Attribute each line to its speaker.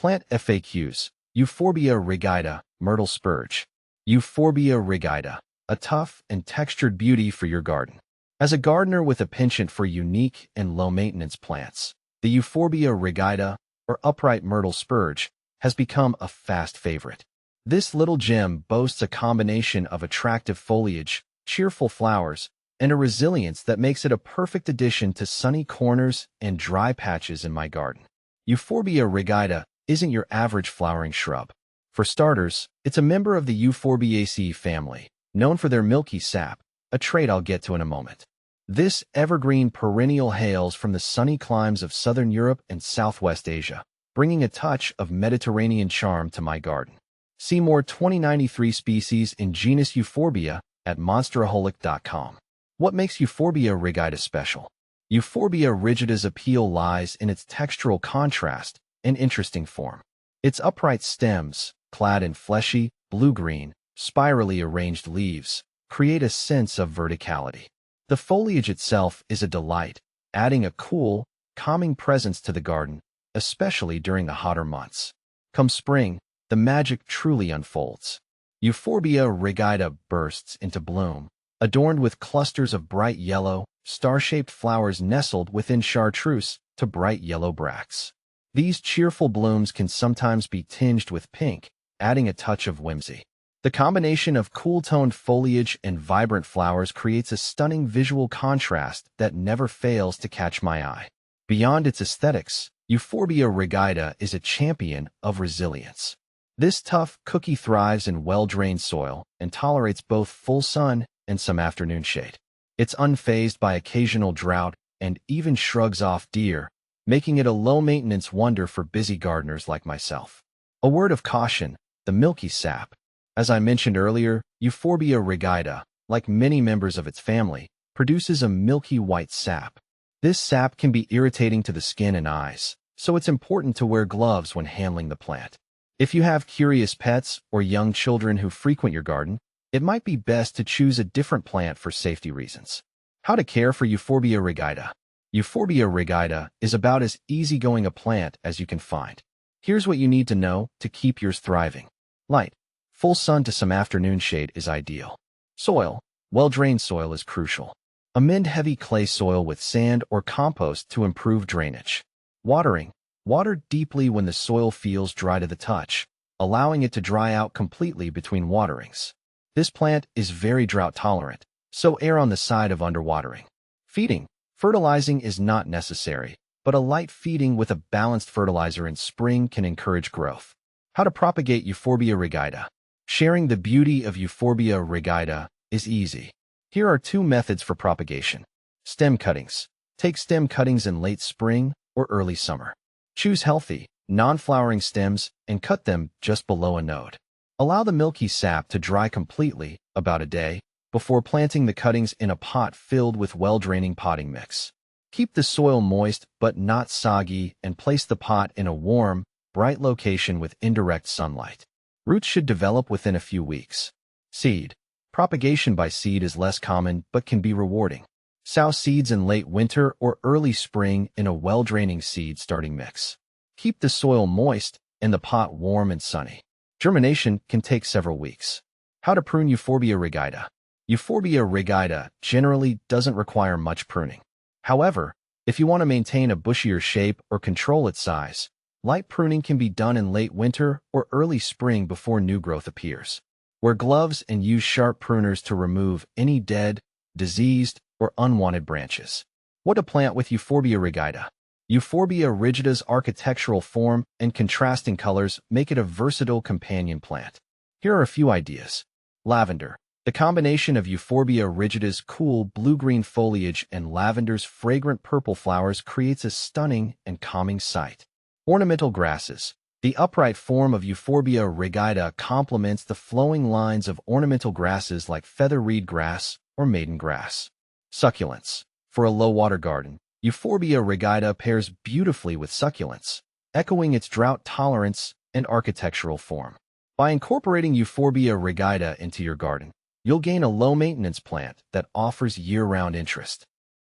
Speaker 1: Plant FAQs. Euphorbia rigida, Myrtle Spurge. Euphorbia rigida, a tough and textured beauty for your garden. As a gardener with a penchant for unique and low-maintenance plants, the Euphorbia rigida, or upright myrtle spurge, has become a fast favorite. This little gem boasts a combination of attractive foliage, cheerful flowers, and a resilience that makes it a perfect addition to sunny corners and dry patches in my garden. Euphorbia rigida isn't your average flowering shrub. For starters, it's a member of the Euphorbiaceae family, known for their milky sap, a trait I'll get to in a moment. This evergreen perennial hails from the sunny climes of southern Europe and Southwest Asia, bringing a touch of Mediterranean charm to my garden. See more 2093 species in genus Euphorbia at monsteraholic.com. What makes Euphorbia rigida special? Euphorbia rigida's appeal lies in its textural contrast and interesting form. Its upright stems, clad in fleshy, blue-green, spirally arranged leaves, create a sense of verticality. The foliage itself is a delight, adding a cool, calming presence to the garden, especially during the hotter months. Come spring, the magic truly unfolds. Euphorbia rigida bursts into bloom, adorned with clusters of bright yellow, star-shaped flowers nestled within chartreuse to bright yellow bracts. These cheerful blooms can sometimes be tinged with pink, adding a touch of whimsy. The combination of cool-toned foliage and vibrant flowers creates a stunning visual contrast that never fails to catch my eye. Beyond its aesthetics, Euphorbia rigida is a champion of resilience. This tough cookie thrives in well-drained soil and tolerates both full sun and some afternoon shade. It's unfazed by occasional drought and even shrugs off deer, making it a low-maintenance wonder for busy gardeners like myself. A word of caution, the milky sap. As I mentioned earlier, Euphorbia rigida, like many members of its family, produces a milky white sap. This sap can be irritating to the skin and eyes, so it's important to wear gloves when handling the plant. If you have curious pets or young children who frequent your garden, it might be best to choose a different plant for safety reasons. How to care for Euphorbia rigida. Euphorbia rigida is about as easygoing a plant as you can find. Here's what you need to know to keep yours thriving. Light, full sun to some afternoon shade is ideal. Soil, well-drained soil is crucial. Amend heavy clay soil with sand or compost to improve drainage. Watering, water deeply when the soil feels dry to the touch, allowing it to dry out completely between waterings. This plant is very drought tolerant, so err on the side of underwatering. Feeding, fertilizing is not necessary, but a light feeding with a balanced fertilizer in spring can encourage growth. How to propagate Euphorbia rigida. Sharing the beauty of Euphorbia rigida is easy. Here are two methods for propagation. Stem cuttings. Take stem cuttings in late spring or early summer. Choose healthy, non-flowering stems and cut them just below a node. Allow the milky sap to dry completely, about a day, before planting the cuttings in a pot filled with well-draining potting mix. Keep the soil moist but not soggy and place the pot in a warm, bright location with indirect sunlight. Roots should develop within a few weeks. Seed. Propagation by seed is less common but can be rewarding. Sow seeds in late winter or early spring in a well-draining seed starting mix. Keep the soil moist and the pot warm and sunny. Germination can take several weeks. How to prune Euphorbia rigida. Euphorbia rigida generally doesn't require much pruning. However, if you want to maintain a bushier shape or control its size, light pruning can be done in late winter or early spring before new growth appears. Wear gloves and use sharp pruners to remove any dead, diseased, or unwanted branches. What to plant with Euphorbia rigida. Euphorbia rigida's architectural form and contrasting colors make it a versatile companion plant. Here are a few ideas. Lavender. The combination of Euphorbia rigida's cool blue-green foliage and lavender's fragrant purple flowers creates a stunning and calming sight. Ornamental grasses. The upright form of Euphorbia rigida complements the flowing lines of ornamental grasses like feather reed grass or maiden grass. Succulents. For a low-water garden, Euphorbia rigida pairs beautifully with succulents, echoing its drought tolerance and architectural form. By incorporating Euphorbia rigida into your garden, you'll gain a low-maintenance plant that offers year-round interest.